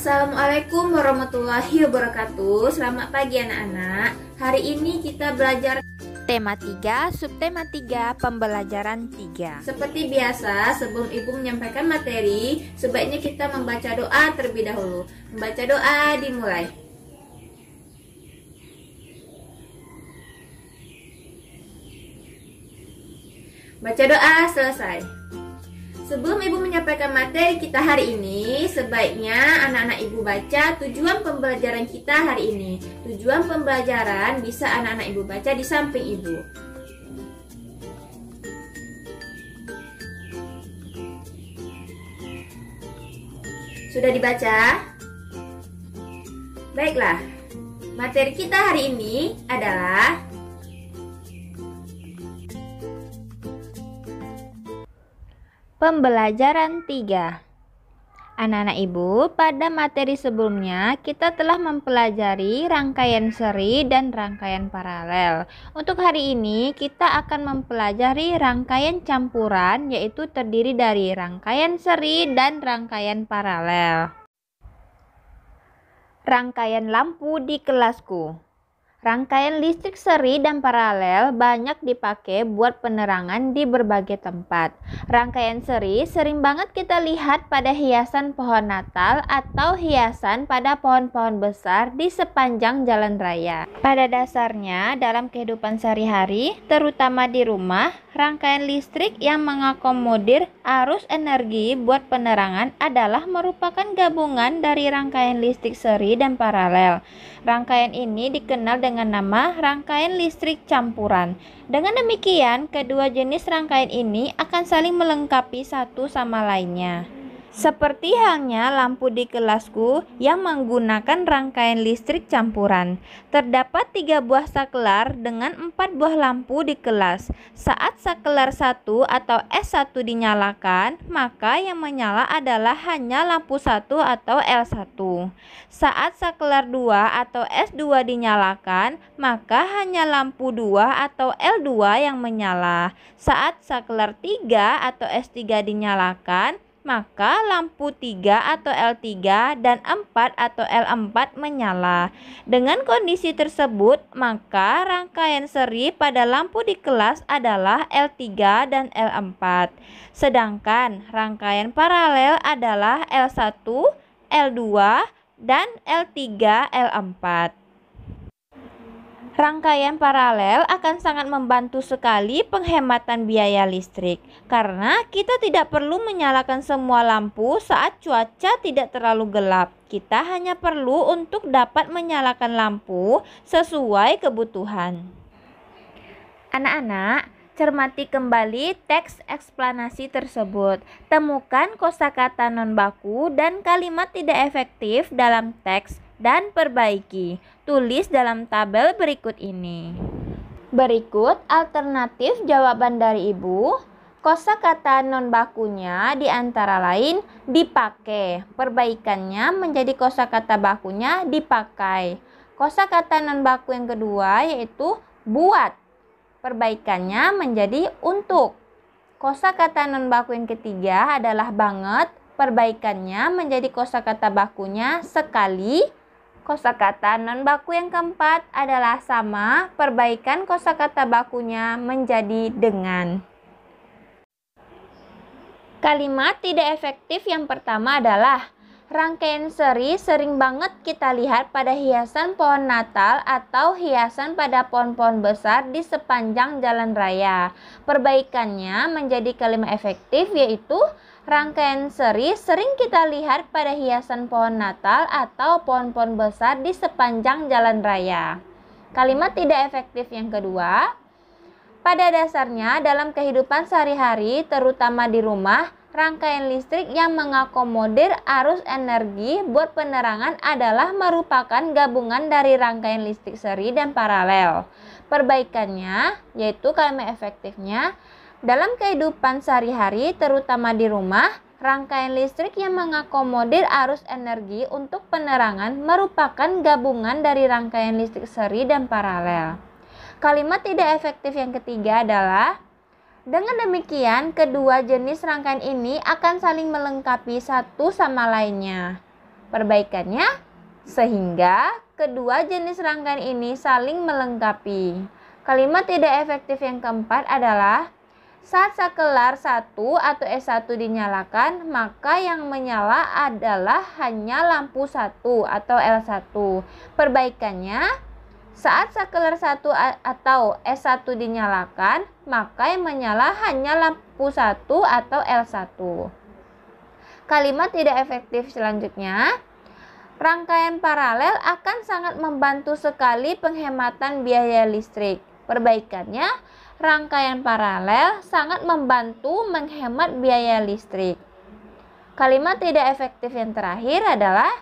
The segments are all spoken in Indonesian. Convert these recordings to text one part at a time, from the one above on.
Assalamualaikum warahmatullahi wabarakatuh. Selamat pagi anak-anak. Hari ini kita belajar tema 3, subtema 3, pembelajaran 3. Seperti biasa, sebelum Ibu menyampaikan materi, sebaiknya kita membaca doa terlebih dahulu. Membaca doa dimulai. Baca doa selesai. Sebelum Ibu menyampaikan materi kita hari ini, sebaiknya anak-anak Ibu baca tujuan pembelajaran kita hari ini. Tujuan pembelajaran bisa anak-anak Ibu baca di samping Ibu. Sudah dibaca? Baiklah, materi kita hari ini adalah Pembelajaran 3. Anak-anak Ibu, pada materi sebelumnya kita telah mempelajari rangkaian seri dan rangkaian paralel. Untuk hari ini kita akan mempelajari rangkaian campuran, yaitu terdiri dari rangkaian seri dan rangkaian paralel. Rangkaian lampu di kelasku. Rangkaian listrik seri dan paralel banyak dipakai buat penerangan di berbagai tempat. Rangkaian seri sering banget kita lihat pada hiasan pohon Natal atau hiasan pada pohon-pohon besar di sepanjang jalan raya. Pada dasarnya, dalam kehidupan sehari-hari, terutama di rumah, rangkaian listrik yang mengakomodir arus energi buat penerangan adalah merupakan gabungan dari rangkaian listrik seri dan paralel. Rangkaian ini dikenal dengan nama rangkaian listrik campuran. Dengan demikian, kedua jenis rangkaian ini akan saling melengkapi satu sama lainnya. Seperti halnya lampu di kelasku yang menggunakan rangkaian listrik campuran. Terdapat 3 buah saklar dengan 4 buah lampu di kelas. Saat saklar 1 atau S1 dinyalakan, maka yang menyala adalah hanya lampu 1 atau L1. Saat saklar 2 atau S2 dinyalakan, maka hanya lampu 2 atau L2 yang menyala. Saat saklar 3 atau S3 dinyalakan, maka lampu 3 atau L3 dan 4 atau L4 menyala. Dengan kondisi tersebut, maka rangkaian seri pada lampu di kelas adalah L3 dan L4. Sedangkan rangkaian paralel adalah L1, L2, dan L3, L4. Rangkaian paralel akan sangat membantu sekali penghematan biaya listrik karena kita tidak perlu menyalakan semua lampu saat cuaca tidak terlalu gelap. Kita hanya perlu untuk dapat menyalakan lampu sesuai kebutuhan. Anak-anak, cermati kembali teks eksplanasi tersebut. Temukan kosakata non baku dan kalimat tidak efektif dalam teks dan perbaiki. Tulis dalam tabel berikut ini. Berikut alternatif jawaban dari Ibu. Kosakata non bakunya di antara lain dipakai. Perbaikannya menjadi kosakata bakunya dipakai. Kosakata non baku yang kedua yaitu buat. Perbaikannya menjadi untuk. Kosakata non baku yang ketiga adalah banget. Perbaikannya menjadi kosakata bakunya sekali. Kosakata non baku yang keempat adalah sama, perbaikan kosakata bakunya menjadi dengan. Kalimat tidak efektif yang pertama adalah rangkaian seri sering banget kita lihat pada hiasan pohon Natal atau hiasan pada pohon-pohon besar di sepanjang jalan raya. Perbaikannya menjadi kalimat efektif yaitu rangkaian seri sering kita lihat pada hiasan pohon Natal atau pohon-pohon besar di sepanjang jalan raya. Kalimat tidak efektif yang kedua, pada dasarnya dalam kehidupan sehari-hari terutama di rumah, rangkaian listrik yang mengakomodir arus energi buat penerangan adalah merupakan gabungan dari rangkaian listrik seri dan paralel. Perbaikannya yaitu kalimat efektifnya, dalam kehidupan sehari-hari, terutama di rumah, rangkaian listrik yang mengakomodir arus energi untuk penerangan merupakan gabungan dari rangkaian listrik seri dan paralel. Kalimat tidak efektif yang ketiga adalah dengan demikian, kedua jenis rangkaian ini akan saling melengkapi satu sama lainnya. Perbaikannya, sehingga kedua jenis rangkaian ini saling melengkapi. Kalimat tidak efektif yang keempat adalah saat sakelar 1 atau S1 dinyalakan, maka yang menyala adalah hanya lampu 1 atau L1. Perbaikannya, saat sakelar 1 atau S1 dinyalakan, maka yang menyala hanya lampu 1 atau L1. Kalimat tidak efektif selanjutnya, rangkaian paralel akan sangat membantu sekali penghematan biaya listrik. Perbaikannya, rangkaian paralel sangat membantu menghemat biaya listrik. Kalimat tidak efektif yang terakhir adalah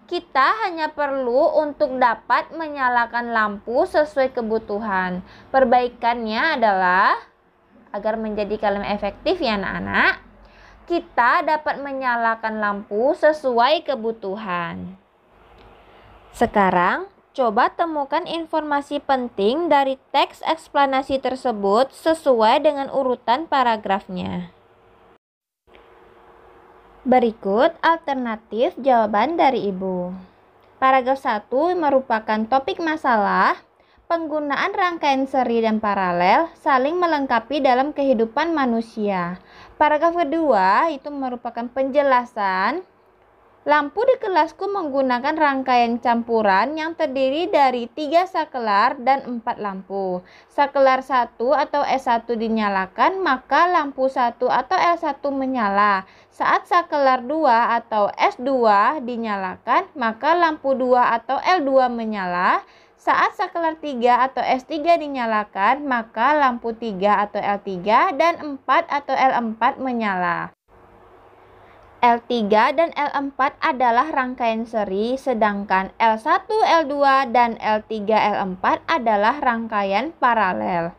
kita hanya perlu untuk dapat menyalakan lampu sesuai kebutuhan. Perbaikannya adalah agar menjadi kalimat efektif ya anak-anak, kita dapat menyalakan lampu sesuai kebutuhan. Sekarang coba temukan informasi penting dari teks eksplanasi tersebut sesuai dengan urutan paragrafnya. Berikut alternatif jawaban dari Ibu. Paragraf 1 merupakan topik masalah penggunaan rangkaian seri dan paralel saling melengkapi dalam kehidupan manusia. Paragraf kedua itu merupakan penjelasan lampu di kelasku menggunakan rangkaian campuran yang terdiri dari 3 sakelar dan 4 lampu. Sakelar 1 atau S1 dinyalakan, maka lampu 1 atau L1 menyala. Saat sakelar 2 atau S2 dinyalakan, maka lampu 2 atau L2 menyala. Saat sakelar 3 atau S3 dinyalakan, maka lampu 3 atau L3 dan 4 atau L4 menyala. L3 dan L4 adalah rangkaian seri, sedangkan L1, L2, dan L3, L4 adalah rangkaian paralel.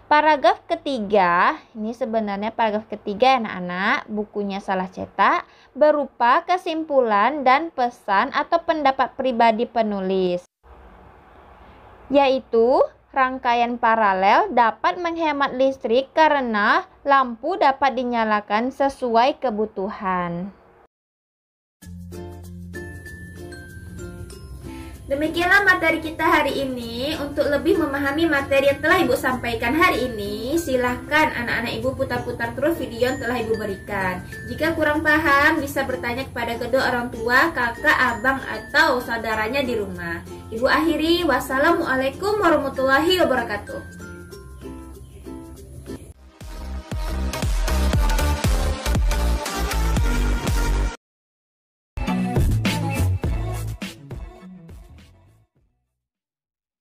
Paragraf ketiga, ini sebenarnya paragraf ketiga ya anak-anak, bukunya salah cetak, berupa kesimpulan dan pesan atau pendapat pribadi penulis. Yaitu, rangkaian paralel dapat menghemat listrik karena lampu dapat dinyalakan sesuai kebutuhan. Demikianlah materi kita hari ini. Untuk lebih memahami materi yang telah Ibu sampaikan hari ini, silahkan anak-anak Ibu putar-putar terus video yang telah Ibu berikan. Jika kurang paham, bisa bertanya kepada kedua orang tua, kakak, abang, atau saudaranya di rumah. Ibu akhiri, wassalamualaikum warahmatullahi wabarakatuh.